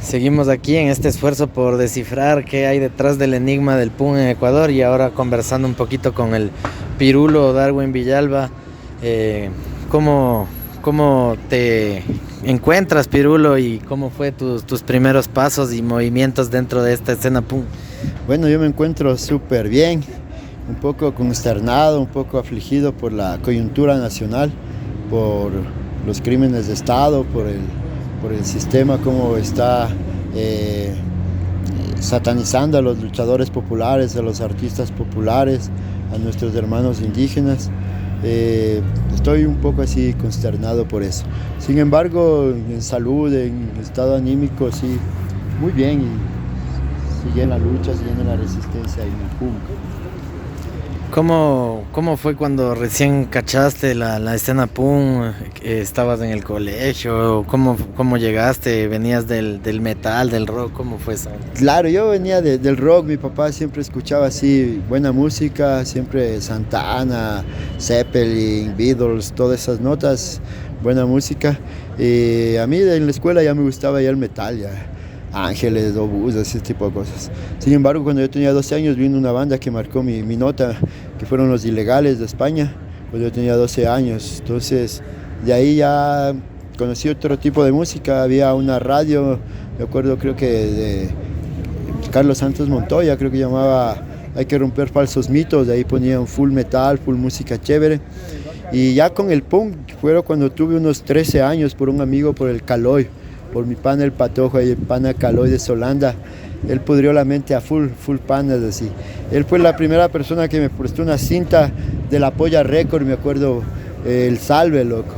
Seguimos aquí en este esfuerzo por descifrar qué hay detrás del enigma del punk en Ecuador y ahora conversando un poquito con el Pirulo Darwin Villalba. ¿Cómo, cómo te encuentras, Pirulo, y cómo fue tus primeros pasos y movimientos dentro de esta escena punk? Bueno, yo me encuentro súper bien, un poco consternado, un poco afligido por la coyuntura nacional, por los crímenes de Estado, por el sistema como está satanizando a los luchadores populares, a los artistas populares, a nuestros hermanos indígenas. Estoy un poco así consternado por eso. Sin embargo, en salud, en estado anímico, sí, muy bien, y sigue en la lucha, sigue en la resistencia y en el punk. ¿Cómo fue cuando recién cachaste la escena punk? ¿Estabas en el colegio? ¿Cómo llegaste? ¿Venías del metal, del rock? ¿Cómo fue eso? Claro, yo venía del rock, mi papá siempre escuchaba así buena música, siempre Santana, Zeppelin, Beatles, todas esas notas, buena música. Y a mí en la escuela ya me gustaba ya el metal, ya Ángeles, Obús, ese tipo de cosas. Sin embargo, cuando yo tenía 12 años vino una banda que marcó mi nota, que fueron Los Ilegales de España, cuando yo tenía 12 años. Entonces, de ahí ya conocí otro tipo de música, había una radio, me acuerdo creo que de Carlos Santos Montoya, creo que llamaba Hay que romper falsos mitos, de ahí ponían full metal, full música chévere. Y ya con el punk, fue cuando tuve unos 13 años por un amigo, por el Caloy, por mi pana el Patojo y el pana Caloy de Solanda. Él pudrió la mente a full panas así. Él fue la primera persona que me prestó una cinta de la Polla Record, me acuerdo, el Salve, loco.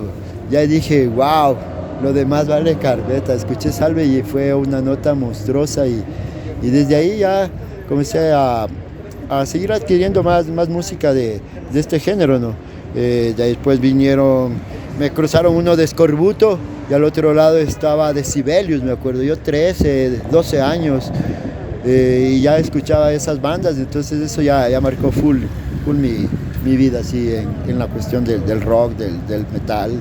Ya dije, wow, lo demás vale carpeta. Escuché Salve y fue una nota monstruosa y desde ahí ya comencé a seguir adquiriendo más música de este género, ¿no? De después vinieron, me cruzaron uno de Escorbuto y al otro lado estaba Decibelius, me acuerdo, yo 13, 12 años, y ya escuchaba esas bandas, entonces eso ya marcó full mi vida así en la cuestión del rock, del metal,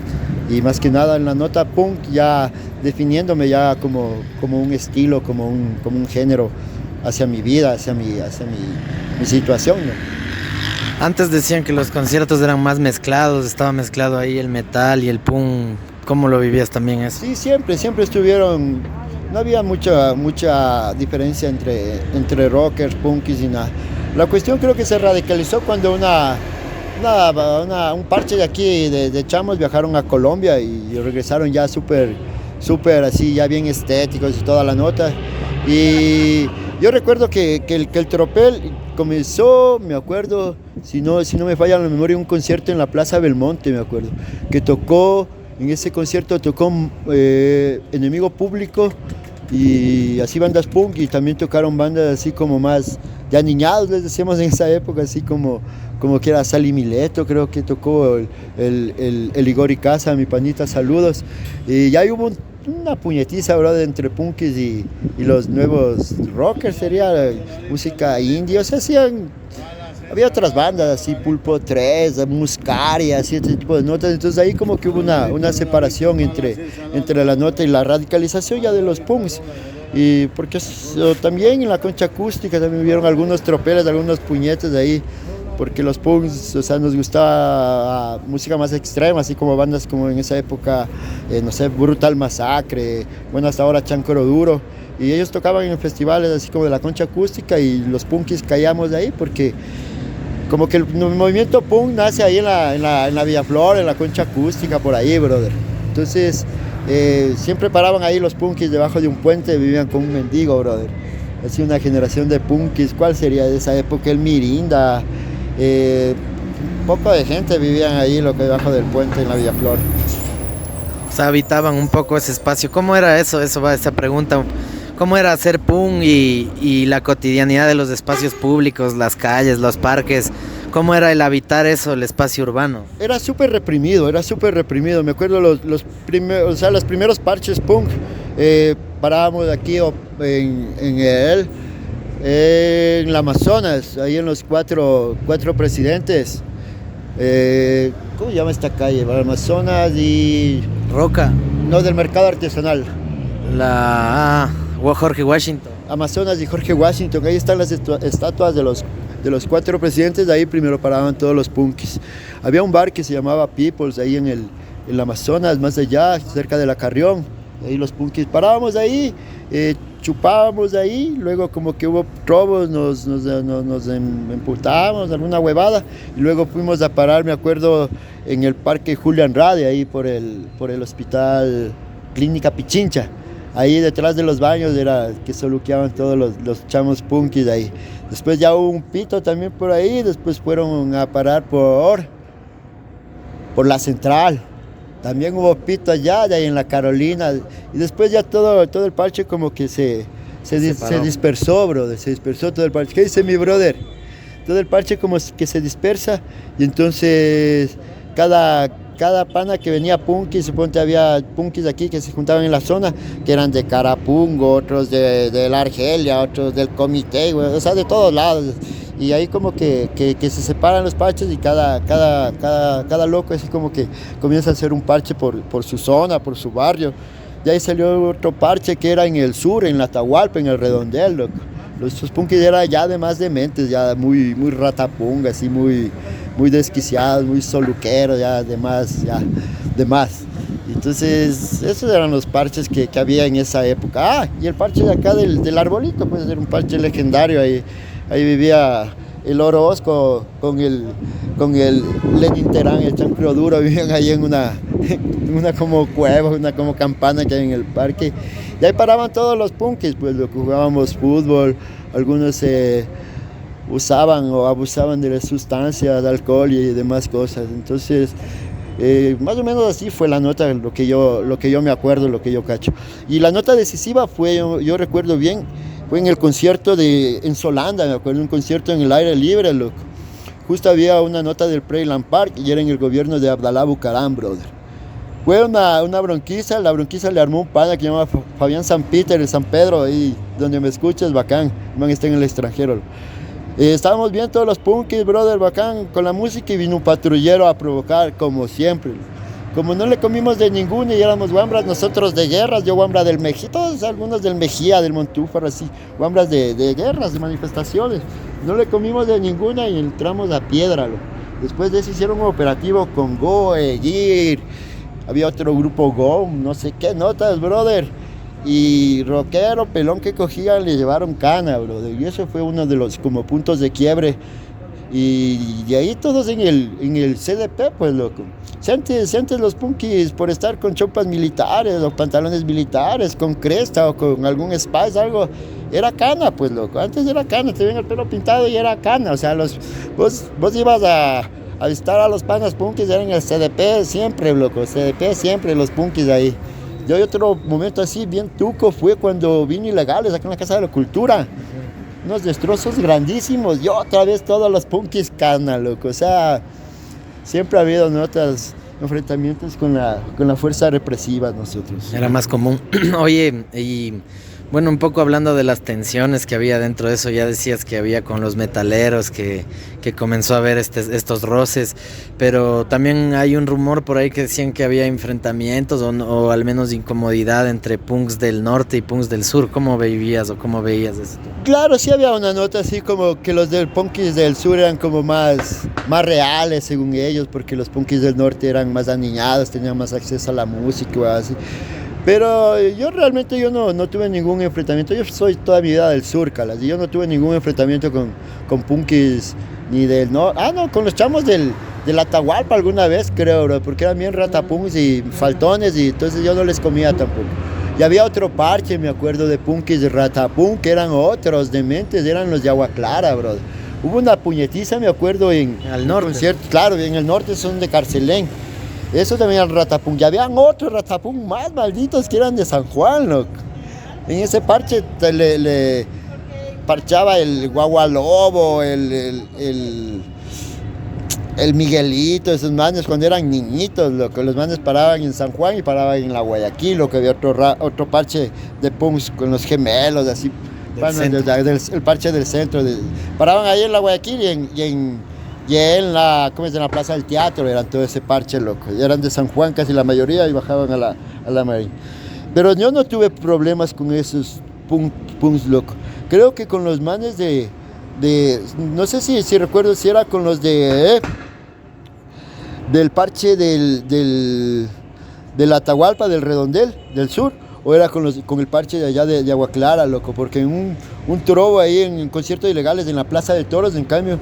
y más que nada en la nota punk ya definiéndome ya como un estilo, como un género hacia mi vida, hacia mi situación, ¿no? Antes decían que los conciertos eran más mezclados, estaba mezclado ahí el metal y el punk. ¿Cómo lo vivías también eso? Sí, siempre estuvieron, no había mucha diferencia entre rockers, punkis y nada. La cuestión creo que se radicalizó cuando un parche de aquí, de chamos, viajaron a Colombia y regresaron ya súper así, ya bien estéticos y toda la nota. Y yo recuerdo que el tropel comenzó, me acuerdo, si no me falla la memoria, un concierto en la Plaza Belmonte, me acuerdo, que en ese concierto tocó Enemigo Público y así bandas punk, y también tocaron bandas así como más de aniñados, les decíamos en esa época, así como que era Sally Mileto, creo que tocó el Igor Icaza, mi panita, saludos. Y ya hubo una puñetiza, bro, entre punkis y los nuevos rockers, sería música indie, o sea, había otras bandas así, Pulpo 3, Muscari, así, este tipo de notas. Entonces ahí como que hubo una separación entre la nota y la radicalización ya de los punks. Y porque también en la concha acústica también hubieron algunos tropeles, algunos puñetes ahí, porque los punks, o sea, nos gustaba música más extrema, así como bandas como en esa época, no sé, Brutal Masacre, bueno, hasta ahora Chancoro Duro. Y ellos tocaban en festivales así como de la concha acústica y los punkis caíamos de ahí porque como que el movimiento punk nace ahí en la Villaflor, en la concha acústica, por ahí, brother. Entonces, siempre paraban ahí los punkis debajo de un puente, vivían con un mendigo, brother. Así una generación de punkis. ¿Cuál sería de esa época? El Mirinda. Poco de gente vivían ahí lo que debajo del puente en la Villaflor. O sea, habitaban un poco ese espacio. ¿Cómo era eso? Eso va esa pregunta. ¿Cómo era hacer punk y la cotidianidad de los espacios públicos, las calles, los parques? ¿Cómo era el habitar eso, el espacio urbano? Era súper reprimido. Me acuerdo los primeros parches punk. Parábamos aquí en el Amazonas, ahí en los cuatro presidentes. ¿Cómo se llama esta calle? Amazonas y... Roca. No, del mercado artesanal. Jorge Washington. Amazonas y Jorge Washington, ahí están las estatuas de los 4 presidentes, de ahí primero paraban todos los punkis. Había un bar que se llamaba People's, ahí en el Amazonas, más allá, cerca de la Carrión, ahí los punkis parábamos ahí, chupábamos ahí, luego como que hubo robos, nos emputábamos, alguna huevada, y luego fuimos a parar, me acuerdo, en el parque Julián Rade, ahí por el hospital Clínica Pichincha. Ahí detrás de los baños era que soluqueaban todos los chamos punkis ahí. Después ya hubo un pito también por ahí, después fueron a parar por la central. También hubo pito allá, de ahí en la Carolina. Y después ya todo el parche como que se dispersó, brother. Se dispersó todo el parche. ¿Qué dice mi brother? Todo el parche como que se dispersa y entonces cada pana que venía punkis, suponte había punkis aquí que se juntaban en la zona, que eran de Carapungo, otros de la Argelia, otros del Comité, o sea, de todos lados. Y ahí como que se separan los parches y cada loco así como que comienza a hacer un parche por su zona, por su barrio. Y ahí salió otro parche que era en el sur, en la Atahualpa, en el Redondel, loco. Los punkis eran ya de más dementes, ya muy ratapunga, así muy desquiciados, muy soluqueros, ya de más. Entonces, esos eran los parches que había en esa época. Y el parche de acá del Arbolito, pues era un parche legendario, ahí vivía el Orozco con el Lenin Terán, el Chancro Duro, vivían ahí en una como cueva, una como campana que hay en el parque. Y ahí paraban todos los punkis, pues lo que jugábamos fútbol, algunos usaban o abusaban de las sustancias, de alcohol y demás cosas. Entonces, más o menos así fue la nota, lo que yo me acuerdo, lo que yo cacho. Y la nota decisiva fue, yo recuerdo bien, fue en el concierto en Solanda, me acuerdo, un concierto en el aire libre, loco. Justo había una nota del Preyland Park y era en el gobierno de Abdalá Bucaram, brother. Fue una bronquiza, la bronquiza le armó un pana que se llama Fabián San Peter, el San Pedro, ahí donde me escuchas, bacán, el man está en el extranjero. Estábamos bien todos los punkis, brother, bacán, con la música y vino un patrullero a provocar, como siempre. Como no le comimos de ninguno y éramos guambras nosotros de guerras, yo guambra del Mejía, todos algunos del Mejía, del Montúfar, así, guambras de guerras, de manifestaciones. No le comimos de ninguna y entramos a piedra. Después de eso hicieron un operativo con Goe, Gir, había otro grupo Go, no sé qué notas, brother. Y rockero, pelón que cogían, le llevaron cana, brother. Y eso fue uno de los como puntos de quiebre. Y de ahí todos en el CDP, pues, loco. Si antes los punkis, por estar con chopas militares o pantalones militares, con cresta o con algún spice, algo, era cana, pues, loco. Antes era cana, te ven el pelo pintado y era cana. O sea, vos ibas a visitar a los panas punkis, eran en el CDP siempre, loco. CDP siempre, los punkis ahí. Y otro momento así, bien tuco, fue cuando vino Ilegales acá en la Casa de la Cultura. Unos destrozos grandísimos. Y otra vez todos los punkis cana, loco. O sea, siempre ha habido notas, enfrentamientos con la fuerza represiva nosotros. Era más común. Oye, y bueno, un poco hablando de las tensiones que había dentro de eso, ya decías que había con los metaleros, que comenzó a haber estos roces, pero también hay un rumor por ahí que decían que había enfrentamientos o al menos incomodidad entre punks del norte y punks del sur. ¿Cómo vivías o cómo veías esto? Claro, sí había una nota así como que los del punkis del sur eran como más reales según ellos, porque los punkis del norte eran más aniñados, tenían más acceso a la música o así. Pero yo realmente no tuve ningún enfrentamiento. Yo soy toda mi vida del sur, calas, y yo no tuve ningún enfrentamiento con punkis ni del norte. No, con los chamos del Atahualpa alguna vez, creo, bro, porque eran bien ratapunks y faltones, y entonces yo no les comía tampoco. Y había otro parche, me acuerdo, de punkis de ratapunk, que eran otros dementes, eran los de Agua Clara, bro. Hubo una puñetiza, me acuerdo, al norte. Concierto, claro, en el norte son de Carcelén. Eso también era ratapunk. Y habían otros ratapunk más malditos que eran de San Juan, loco. En ese parche le parchaba el Guagualobo, el Miguelito, esos manes cuando eran niñitos, loco. Los manes paraban en San Juan y paraban en la Guayaquil, lo que había otro parche de punks con los gemelos, así. El parche del centro. Paraban ahí en la Guayaquil y en la Plaza del Teatro eran todo ese parche, loco. Y eran de San Juan casi la mayoría y bajaban a la Marín. Pero yo no tuve problemas con esos punks, loco. Creo que con los manes no sé si recuerdo si era con los del parche del Atahualpa, del Redondel, del sur, o era con el parche de allá de Agua Clara, loco, porque en un trobo ahí en conciertos ilegales en la Plaza de Toros, en cambio,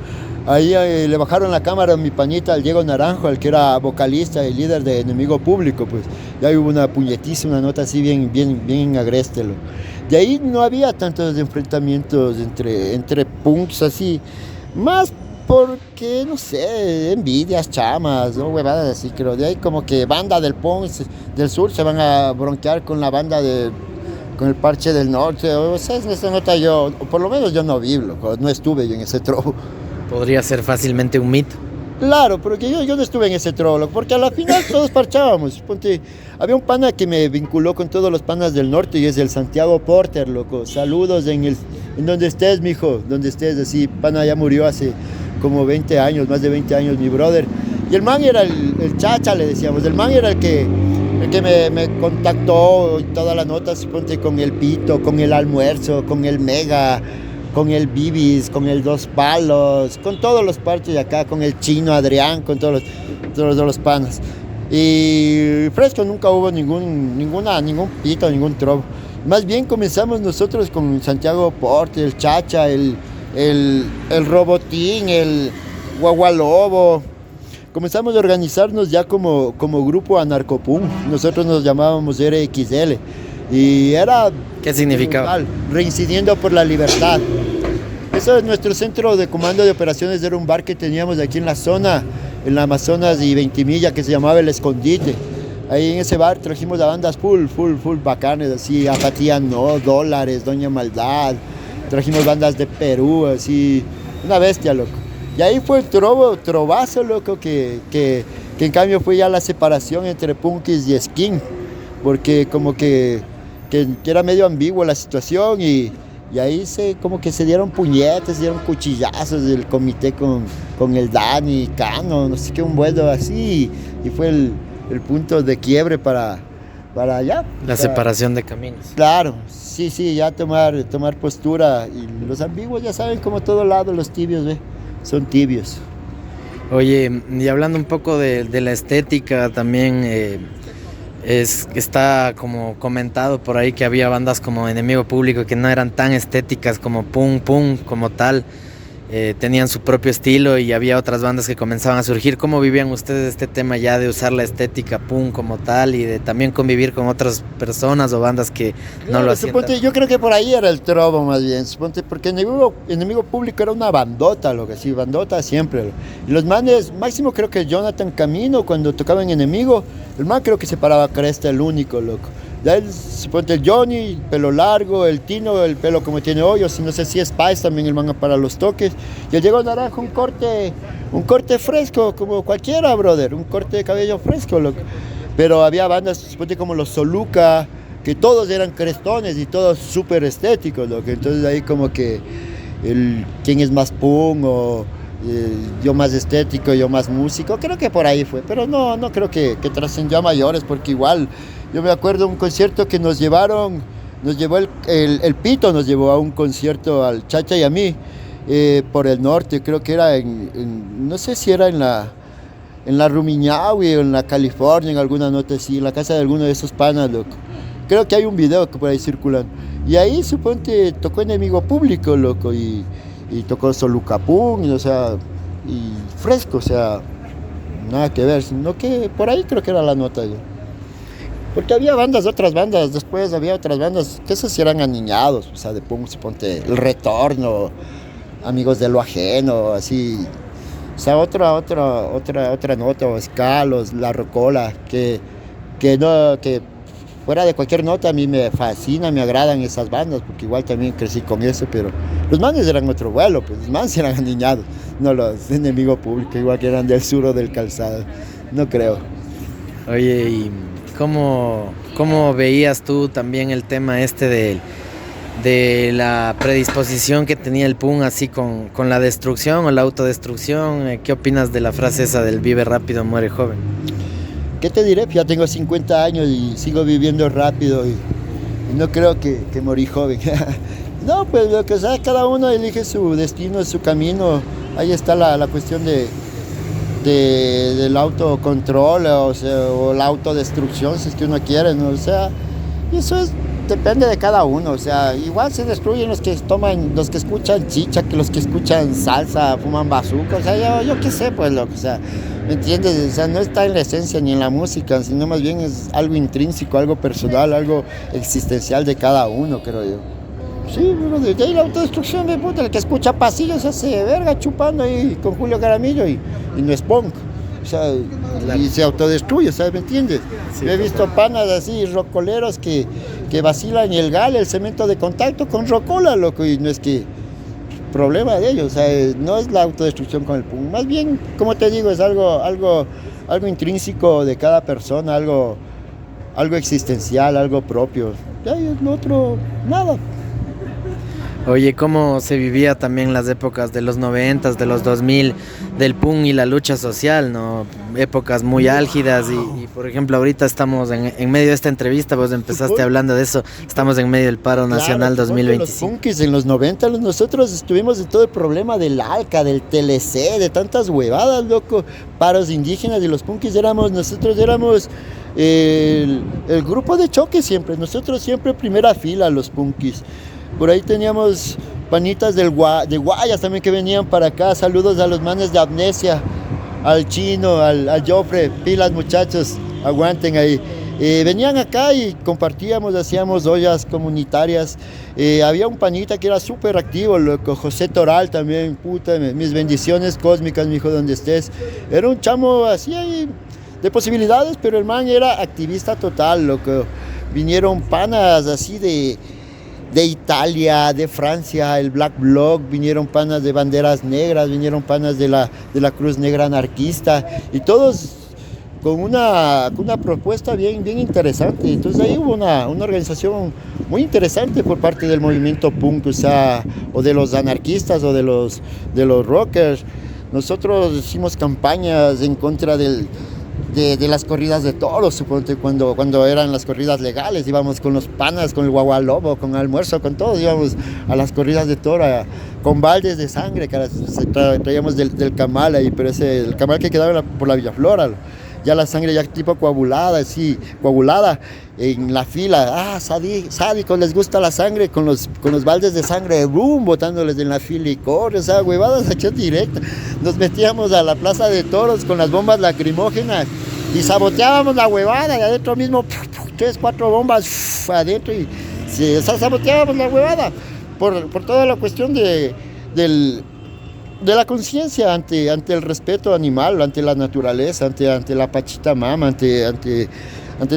ahí le bajaron la cámara a mi pañita, al Diego Naranjo, al que era vocalista y líder de Enemigo Público, pues, ya hubo una puñetiza, una nota así bien agreste, loco. De ahí no había tantos enfrentamientos entre punks así, más porque, no sé, envidias, chamas, ¿no? Huevadas así, creo. De ahí como que banda del punk del sur se van a bronquear con la banda con el parche del norte. O sea, en esa nota yo, o por lo menos yo no vi, loco, no estuve yo en ese trobo. Podría ser fácilmente un mito. Claro, porque yo no estuve en ese trobo, porque a la final todos parchábamos. Ponte, había un pana que me vinculó con todos los panas del norte y es el Santiago Porter, loco. Saludos en donde estés, mijo, donde estés, así. Pana ya murió hace como 20 años, más de 20 años, mi brother. Y el man era el chacha, le decíamos. El man era el que me contactó y todas las notas, ponte, con el Pito, con el Almuerzo, con el Mega, con el Bibis, con el Dos Palos, con todos los parches de acá, con el Chino Adrián, con todos los panas. Y fresco, nunca hubo ningún pito, ningún trobo. Más bien comenzamos nosotros con Santiago Porte, el Chacha, el Robotín, el Guagualobo. Comenzamos a organizarnos ya como grupo anarcopunk. Nosotros nos llamábamos RXL. Y era... ¿Qué significaba? Reincidiendo por la libertad. Eso es nuestro centro de comando de operaciones, era un bar que teníamos aquí en la zona, en la Amazonas y Ventimilla, que se llamaba El Escondite. Ahí en ese bar trajimos a bandas full bacanes, así, Apatía No, Dólares, Doña Maldad. Trajimos bandas de Perú, así, una bestia, loco. Y ahí fue el trovazo, loco, que en cambio fue ya la separación entre punkis y skin, porque como que era medio ambigua la situación y ahí como que se dieron puñetes, se dieron cuchillazos del comité con el Dani, Cano, no sé qué, un vuelo así, y fue el punto de quiebre para allá. La separación de caminos. Claro, sí, ya tomar postura, y los ambiguos ya saben, como todo lado, los tibios, ¿ve? Son tibios. Oye, y hablando un poco de la estética también, está como comentado por ahí que había bandas como Enemigo Público que no eran tan estéticas como Punk como tal, tenían su propio estilo y había otras bandas que comenzaban a surgir. ¿Cómo vivían ustedes este tema ya de usar la estética Punk como tal y de también convivir con otras personas o bandas que no lo hacían? Yo creo que por ahí era el trobo más bien, suponte, porque Enemigo Público era una bandota, lo que sí, bandota siempre. Y los manes, máximo creo que Jonathan Camino, cuando tocaba en Enemigo, el man creo que se paraba cresta, el único, loco. Ya suponte el Johnny, pelo largo, el Tino, el pelo como tiene hoyos, no sé si es Spice también el man para los toques. Y el Diego Naranjo, un corte fresco, como cualquiera, brother, un corte de cabello fresco, loco. Pero había bandas, suponte como los Soluca, que todos eran crestones y todos súper estéticos, loco. Entonces ahí como que quién es más punk o yo más estético, yo más músico, creo que por ahí fue, pero no creo que trascendió a mayores, porque igual yo me acuerdo de un concierto que nos llevó el Pito, nos llevó a un concierto al Chacha y a mí, por el norte, creo que era no sé si era en la Rumiñahui o en la California, en alguna nota así, en la casa de alguno de esos panas, loco. Creo que hay un video que por ahí circulan, y ahí suponte tocó Enemigo Público, loco, y tocó Solucapún, o sea, y fresco, o sea, nada que ver, sino que por ahí creo que era la nota yo. Porque había otras bandas, después había otras bandas que esos sí eran aniñados, o sea, de punk, suponte El Retorno, Amigos de lo Ajeno, así, o sea, otra nota, o Escalos, La Rocola, que fuera de cualquier nota a mí me fascina, me agradan esas bandas, porque igual también crecí con eso, pero los manes eran otro vuelo, pues los manes eran aniñados, no los Enemigo Público, igual que eran del sur o del Calzado, no creo. Oye, ¿y cómo veías tú también el tema este de la predisposición que tenía el punk así con la destrucción o la autodestrucción? ¿Qué opinas de la frase esa del vive rápido, muere joven? ¿qué te diré? Ya tengo 50 años y sigo viviendo rápido y no creo que morí joven. No, pues lo que sea, cada uno elige su destino, su camino. Ahí está la cuestión del autocontrol, o sea, o la autodestrucción, si es que uno quiere, ¿no? O sea, eso depende de cada uno, o sea, igual se destruyen los que toman, los que escuchan chicha, que los que escuchan salsa, fuman bazuca, o sea, yo qué sé, pues, o sea, ¿me entiendes? O sea, no está en la esencia ni en la música, sino más bien es algo intrínseco, algo personal, algo existencial de cada uno, creo yo. Sí, bueno, de ahí la autodestrucción de puta, el que escucha pasillos se hace verga chupando ahí con Julio Jaramillo y no es punk. O sea, y se autodestruye, ¿sabes? ¿Me entiendes? Sí, yo he visto panas así, rocoleros que vacilan y el gal, el cemento de contacto con rocola, loco, y no es que problema de ellos, o sea, no es la autodestrucción con el punk, más bien, como te digo, es algo intrínseco de cada persona, algo existencial, algo propio. Ya, y el otro, nada. Oye, ¿cómo se vivía también las épocas de los 90s, de los 2000, del punk y la lucha social, ¿no? Épocas muy álgidas y por ejemplo, ahorita estamos en medio de esta entrevista, vos empezaste hablando de eso, estamos en medio del paro nacional 2025. Los punkis en los 90, nosotros estuvimos en todo el problema del ALCA, del TLC, de tantas huevadas, loco, paros indígenas y los punkis nosotros éramos el grupo de choque siempre, nosotros siempre primera fila los punkis. Por ahí teníamos panitas de Guayas también que venían para acá. Saludos a los manes de Amnesia, al Chino, al Joffre, pilas muchachos, aguanten ahí. Venían acá y compartíamos, hacíamos ollas comunitarias. Había un panita que era súper activo, loco, José Toral también, puta, mis bendiciones cósmicas, mijo, donde estés. Era un chamo así ahí de posibilidades, pero el man era activista total, loco. Vinieron panas así de Italia, de Francia, el Black Bloc, vinieron panas de banderas negras, vinieron panas de la Cruz Negra anarquista y todos con una propuesta bien interesante. Entonces ahí hubo una organización muy interesante por parte del movimiento punk, o sea, o de los anarquistas o de los rockers. Nosotros hicimos campañas en contra de las corridas de toros, suponte, cuando eran las corridas legales, íbamos con los panas, con el guagualobo, con almuerzo, con todos, íbamos a las corridas de toro, con baldes de sangre, que traíamos del camal ahí, pero el camal que quedaba por la Villaflora, ya la sangre ya tipo coagulada, así, coagulada en la fila, sádicos, les gusta la sangre, con los baldes de sangre, boom, botándoles en la fila y corre, o sea, huevadas, acción directa. Nos metíamos a la plaza de toros con las bombas lacrimógenas y saboteábamos la huevada, y adentro mismo, 3, 4 bombas adentro, y saboteábamos la huevada, por toda la cuestión de la conciencia ante el respeto animal, ante la naturaleza, ante la Pachita Mama, ante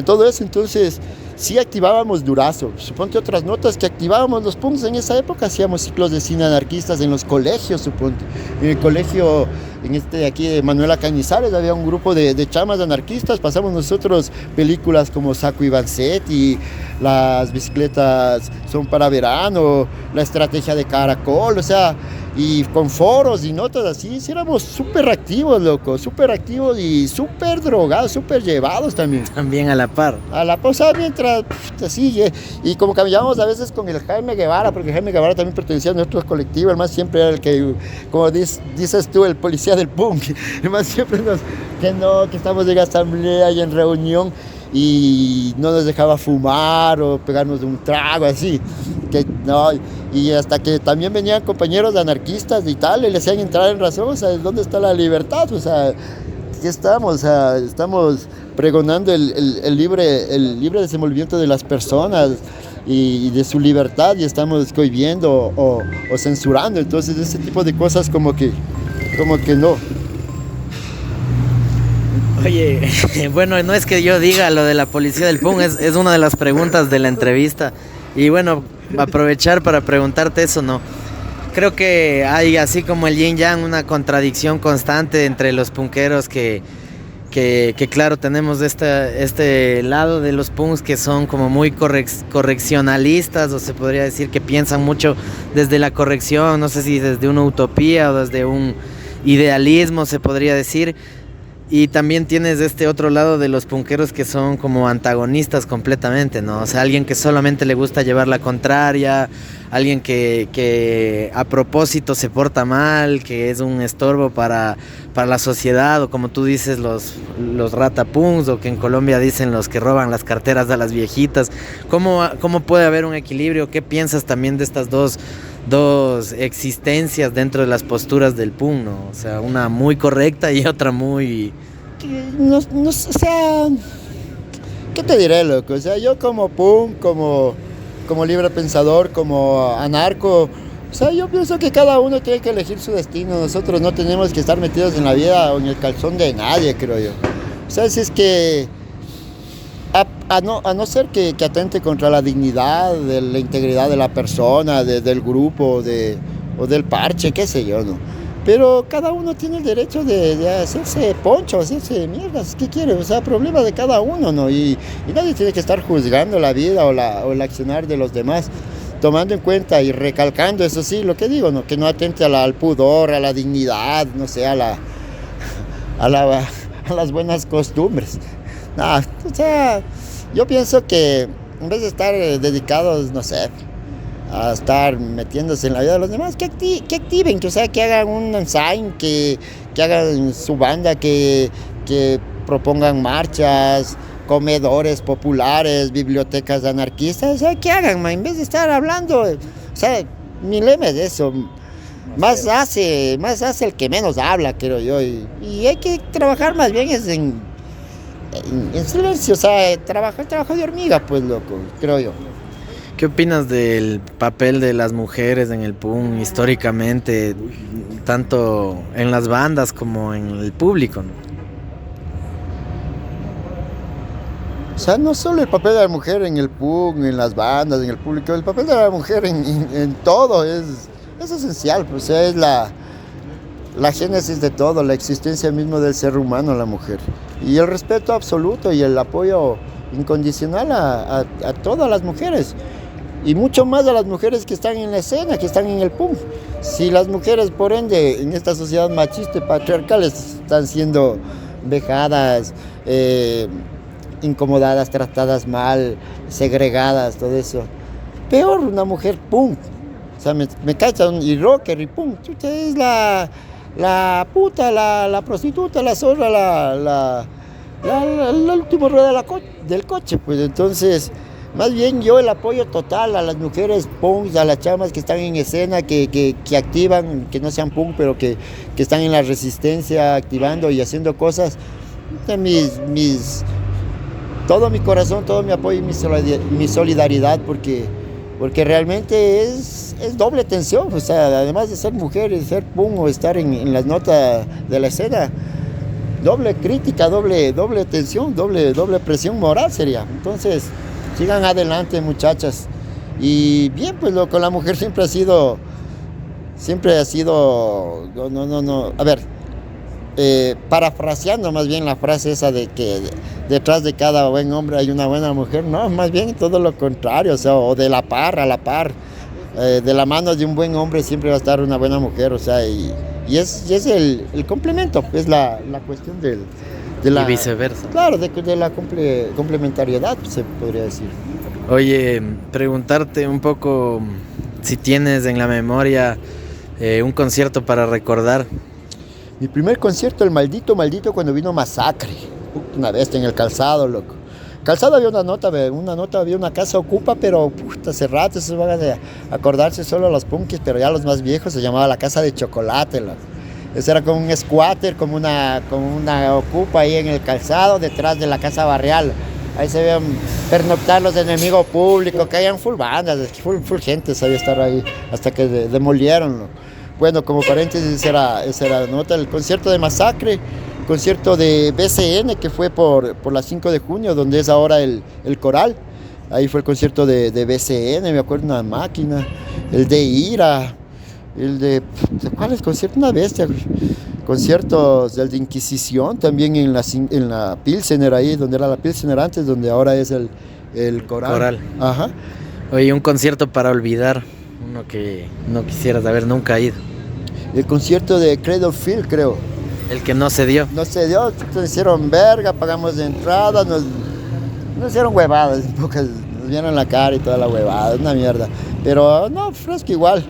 todo eso. Entonces sí activábamos durazo. Suponte otras notas que activábamos los punks en esa época, hacíamos ciclos de cine anarquistas en los colegios, suponte. En el colegio, aquí de Manuela Cañizares, había un grupo de chamas anarquistas, pasamos nosotros películas como Saco y Vanzetti, Las bicicletas son para verano, La estrategia de Caracol, o sea, y con foros y notas así, sí éramos súper activos, loco, súper activos y súper drogados, súper llevados también. También a la par. A la par, o sea, mientras, así, y como caminamos a veces con el Jaime Guevara, porque Jaime Guevara también pertenecía a nuestro colectivo, el más siempre era el que, como dices tú, el policía del punk, el más siempre que estamos en asamblea y en reunión, y no nos dejaba fumar o pegarnos un trago así, y hasta que también venían compañeros anarquistas y tal, y les hacían entrar en razón, o sea, ¿dónde está la libertad? O sea, aquí estamos, o sea, estamos pregonando el libre desenvolvimiento de las personas y de su libertad, y estamos cohibiendo o censurando. Entonces ese tipo de cosas como que no. Oye, bueno, no es que yo diga lo de la policía del punk, es una de las preguntas de la entrevista. Y bueno, aprovechar para preguntarte eso, ¿no? Creo que hay, así como el yin yang, una contradicción constante entre los punkeros que claro, tenemos este lado de los punks que son como muy correccionalistas, o se podría decir que piensan mucho desde la corrección, no sé si desde una utopía o desde un idealismo, se podría decir. Y también tienes este otro lado de los punqueros que son como antagonistas completamente, ¿no? O sea, alguien que solamente le gusta llevar la contraria, alguien que a propósito se porta mal, que es un estorbo para la sociedad, o como tú dices, los ratapunks, o que en Colombia dicen los que roban las carteras a las viejitas. ¿Cómo puede haber un equilibrio? ¿Qué piensas también de estas dos existencias dentro de las posturas del punk, ¿no? O sea, una muy correcta y otra muy... O sea, ¿qué te diré, loco? O sea, yo como punk, como libre pensador, como anarco, o sea, yo pienso que cada uno tiene que elegir su destino. Nosotros no tenemos que estar metidos en la vida o en el calzón de nadie, creo yo. O sea, si es que a no ser que atente contra la dignidad, de la integridad de la persona, del grupo, o del parche, qué sé yo, ¿no? Pero cada uno tiene el derecho de hacerse poncho, hacerse mierdas, ¿qué quiere? O sea, problema de cada uno, ¿no? Y nadie tiene que estar juzgando la vida o el accionar de los demás, tomando en cuenta y recalcando, eso sí, lo que digo, ¿no? Que no atente al pudor, a la dignidad, no sé, a las buenas costumbres. No, o sea, yo pienso que en vez de estar dedicados, no sé, a estar metiéndose en la vida de los demás, que activen, que, o sea, que hagan un ensayo, que hagan su banda, que propongan marchas, comedores populares, bibliotecas anarquistas, o sea, que hagan, en vez de estar hablando, o sea, mi lema es eso, más hace el que menos habla, creo yo, y hay que trabajar más bien es en silencio, o sea, trabajo de hormiga, pues, loco, creo yo. ¿Qué opinas del papel de las mujeres en el punk históricamente, tanto en las bandas como en el público, ¿no? O sea, no solo el papel de la mujer en el punk, en las bandas, en el público, el papel de la mujer en todo es esencial, pues, o sea, es la génesis de todo, la existencia misma del ser humano, la mujer. Y el respeto absoluto y el apoyo incondicional a todas las mujeres. Y mucho más a las mujeres que están en la escena, que están en el punk. Si las mujeres, por ende, en esta sociedad machista y patriarcal están siendo vejadas, incomodadas, tratadas mal, segregadas, todo eso. Peor una mujer punk. O sea, me cachan, y rocker y punk. Chuta, es la puta, la prostituta, la zorra, la última rueda del coche, pues. Entonces, más bien yo el apoyo total a las mujeres punks, a las chamas que están en escena, que activan, que no sean punk, pero que están en la resistencia, activando y haciendo cosas. Todo mi corazón, todo mi apoyo y mi solidaridad, porque realmente es doble tensión. O sea, además de ser mujer y ser punk o estar en las notas de la escena, doble crítica, doble tensión, doble presión moral sería. Entonces, sigan adelante, muchachas. Y bien, pues con la mujer siempre ha sido, no. A ver, parafraseando más bien la frase esa de que detrás de cada buen hombre hay una buena mujer, no, más bien todo lo contrario, o sea, o de la par a la par, de la mano de un buen hombre siempre va a estar una buena mujer, o sea, y es el complemento, es la cuestión de la... Y viceversa. Claro, de la complementariedad, se podría decir. Oye, preguntarte un poco si tienes en la memoria un concierto para recordar. Mi primer concierto, el maldito, cuando vino Masacre. Una vez en el Calzado, loco. Calzado había una nota, había una casa ocupa, pero hace rato, eso van a acordarse solo los punkis, pero ya los más viejos, se llamaba la Casa de Chocolate, loco. Eso era como un squatter, como una ocupa ahí en el Calzado, detrás de la Casa Barrial. Ahí se veían pernoctar los enemigos públicos, que hayan full bandas, full gente sabía estar ahí, hasta que demolieron, loco. Bueno, como paréntesis, esa era la nota. El concierto de Masacre, concierto de BCN, que fue por la 5 de junio, donde es ahora el Coral. Ahí fue el concierto de BCN, me acuerdo, una máquina. El de Ira, ¿cuál es concierto? Una bestia. Conciertos del de Inquisición, también en la Pilsener, ahí, donde era la Pilsener antes, donde ahora es el Coral. Ajá. Oye, un concierto para olvidar, uno que no quisieras haber nunca ido. El concierto de Cradle of Filth, creo. El que no se dio. No se dio, nos hicieron verga, pagamos de entrada, nos hicieron huevadas, nos vieron la cara y toda la huevada, una mierda. Pero no, fresco igual.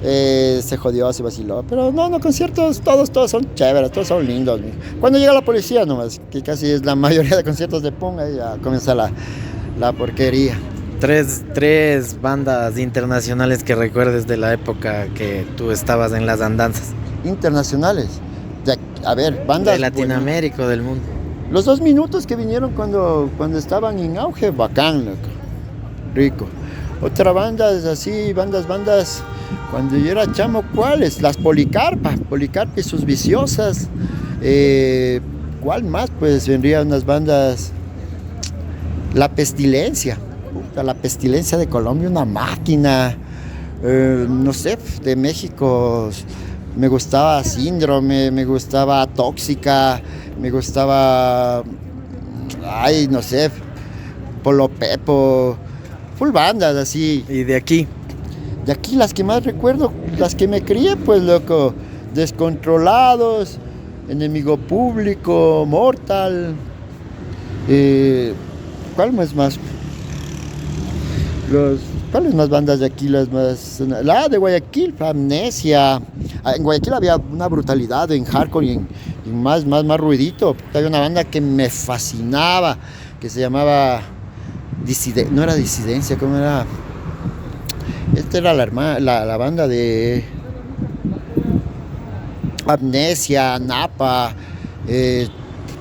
Se jodió, se vaciló. Pero no, conciertos, todos son chéveres, todos son lindos. Mijo. Cuando llega la policía nomás, que casi es la mayoría de conciertos de punk, ahí ya comienza la porquería. Tres bandas internacionales que recuerdes de la época que tú estabas en las andanzas. Internacionales. A ver, bandas... De Latinoamérica o del mundo. Los 2 minutos que vinieron cuando estaban en auge, bacán, loco. Rico. Otra banda es así, bandas... Cuando yo era chamo, ¿cuáles? Las Policarpa y sus Viciosas. ¿Cuál más? Pues vendrían unas bandas... La Pestilencia. La Pestilencia de Colombia, una máquina. No sé, de México... Me gustaba Síndrome, me gustaba Tóxica, me gustaba... Ay, no sé... Polo Pepo... Full bandas así. ¿Y de aquí? De aquí las que más recuerdo, las que me crié, pues loco, Descontrolados, Enemigo Público, Mortal, ¿cuáles más? ¿Cuáles más bandas de aquí? La de Guayaquil, Amnesia. En Guayaquil había una brutalidad en hardcore y más ruidito. Había una banda que me fascinaba, que se llamaba no era Disidencia, ¿cómo era? Esta era la banda de Amnesia, Napa,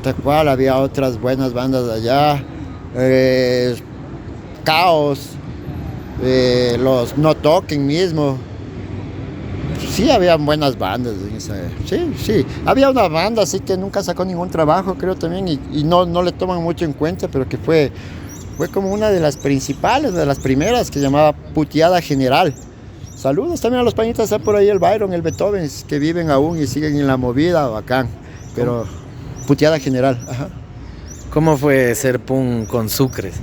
tal cual, había otras buenas bandas de allá, Caos, los No Token mismo. Sí, había buenas bandas. Sí, había una banda así que nunca sacó ningún trabajo, creo también, y no le toman mucho en cuenta, pero que fue como una de las principales, de las primeras, que llamaba Puteada General. Saludos también a los pañitas, está por ahí el Byron, el Beethoven, que viven aún y siguen en la movida, bacán. Pero Puteada General, ajá. ¿Cómo fue ser punk con Sucres?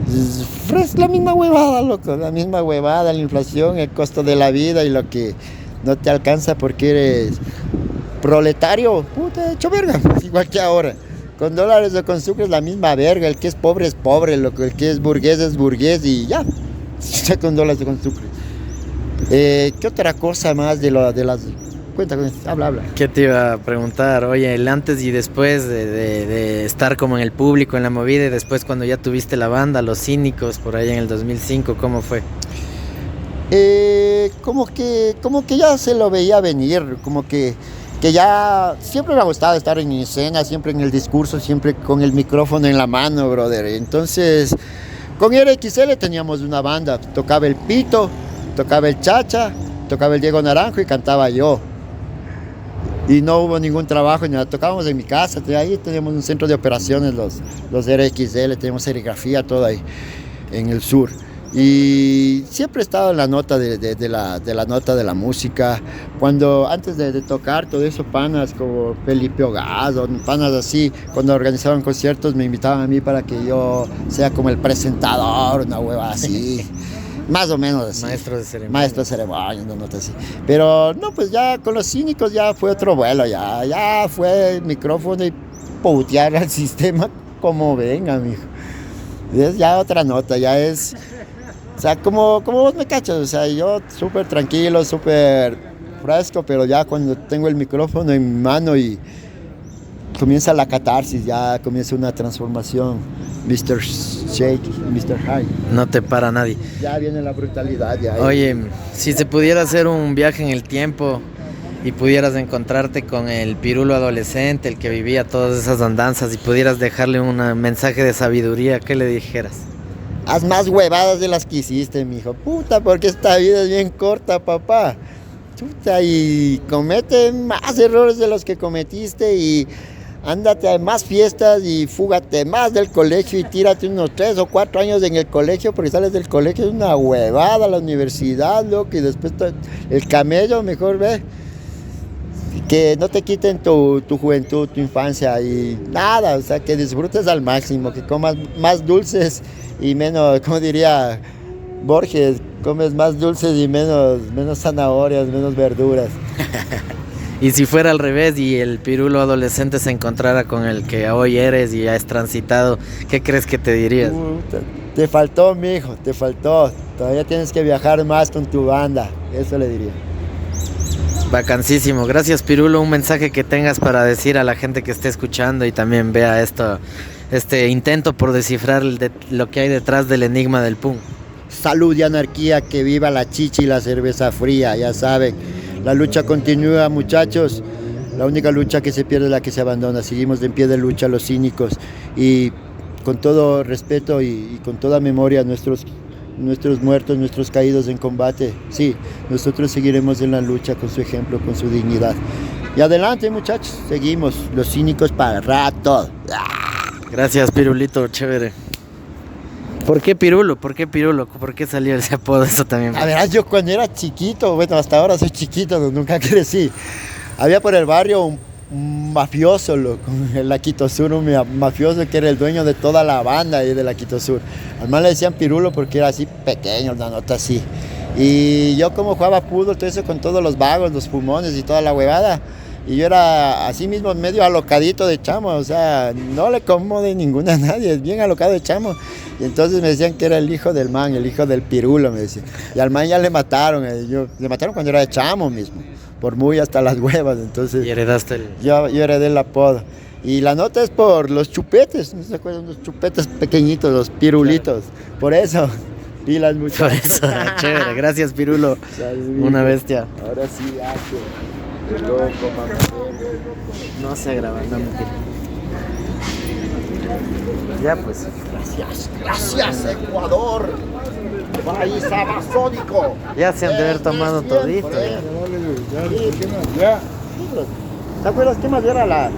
Es la misma huevada, loco, la misma huevada, la inflación, el costo de la vida y lo que no te alcanza porque eres proletario, puta, hecho verga, igual que ahora. Con dólares o con Sucres la misma verga, el que es pobre, loco, el que es burgués y ya, con dólares o con Sucres. ¿Qué otra cosa más de las... Cuenta, habla. ¿Qué te iba a preguntar? Oye, el antes y después de estar como en el público, en la movida, y después cuando ya tuviste la banda, Los Cínicos, por ahí en el 2005, ¿cómo fue? Como que ya se lo veía venir, como que ya siempre me ha gustado estar en escena, siempre en el discurso, siempre con el micrófono en la mano, brother. Entonces, con RXL teníamos una banda, tocaba el Pito, tocaba el Chacha, tocaba el Diego Naranjo y cantaba yo. Y no hubo ningún trabajo, ni nada. Tocábamos en mi casa, ahí teníamos un centro de operaciones, los RXL, teníamos serigrafía, todo ahí, en el sur. Y siempre he estado en la nota de la nota de la música. Antes de tocar todo eso, panas como Felipe Ogaz, panas así, cuando organizaban conciertos me invitaban a mí para que yo sea como el presentador, una hueva así. Más o menos así. Maestro de ceremonia. Maestro de ceremonia, una nota así. Pero no, pues ya con Los Cínicos ya fue otro vuelo, ya fue el micrófono y putear al sistema como venga, mijo. Es ya otra nota, ya es... O sea, como vos me cachas, o sea, yo súper tranquilo, súper fresco, pero ya cuando tengo el micrófono en mi mano y comienza la catarsis, ya comienza una transformación, Mr. Shake, Mr. High. No te para nadie. Ya viene la brutalidad, ya. Oye, si se pudiera hacer un viaje en el tiempo y pudieras encontrarte con el Pirulo adolescente, el que vivía todas esas andanzas, y pudieras dejarle un mensaje de sabiduría, ¿qué le dijeras? Haz más huevadas de las que hiciste, mijo. Puta, porque esta vida es bien corta, papá. Puta, y comete más errores de los que cometiste y ándate a más fiestas y fúgate más del colegio y tírate unos 3 o 4 años en el colegio, porque sales del colegio es una huevada, la universidad, loco, y después el camello, mejor ve. Que no te quiten tu juventud, tu infancia y nada, o sea, que disfrutes al máximo, que comas más dulces y menos, como diría Borges, comes más dulces y menos zanahorias, menos verduras. Y si fuera al revés y el Pirulo adolescente se encontrara con el que hoy eres y ya es transitado, ¿qué crees que te dirías? Te faltó, mijo, te faltó. Todavía tienes que viajar más con tu banda. Eso le diría. Vacancísimo. Gracias, Pirulo. Un mensaje que tengas para decir a la gente que esté escuchando y también vea este intento por descifrar lo que hay detrás del enigma del punk. Salud y anarquía, que viva la chicha y la cerveza fría, ya saben. La lucha continúa, muchachos. La única lucha que se pierde es la que se abandona. Seguimos de en pie de lucha los cínicos y con todo respeto y con toda memoria nuestros muertos, nuestros caídos en combate. Sí, nosotros seguiremos en la lucha con su ejemplo, con su dignidad. Y adelante, muchachos, seguimos, los cínicos para el rato. Gracias, Pirulito, chévere. ¿Por qué Pirulo? ¿Por qué Pirulo? ¿Por qué salió ese apodo? Eso también. A ver, yo cuando era chiquito, bueno, hasta ahora soy chiquito, nunca crecí. Había por el barrio un mafioso, loco, el Laquito Sur, un mafioso que era el dueño de toda la banda ahí de Laquito Sur. Al man le decían Pirulo porque era así pequeño, una nota así. Y yo como jugaba fútbol, todo eso con todos los vagos, los fumones y toda la huevada. Y yo era así mismo medio alocadito de chamo, o sea, no le como de ninguna a nadie, es bien alocado de chamo. Y entonces me decían que era el hijo del man, el hijo del Pirulo, me decían. Y al man ya le mataron, le mataron cuando era de chamo mismo, por muy hasta las huevas, entonces... Y heredaste el... Yo heredé el apodo. Y la nota es por los chupetes, ¿no se acuerdan? Los chupetes pequeñitos, los pirulitos, claro. Por eso. Y las muchachas. Por eso, chévere, gracias, Pirulo. Una bestia. Ahora sí, hace. Loco, mamá. No se graba, no mentira. Ya pues. Gracias, Ecuador. País amazónico. Ya se han de haber tomado todito. ¿Te acuerdas qué más era la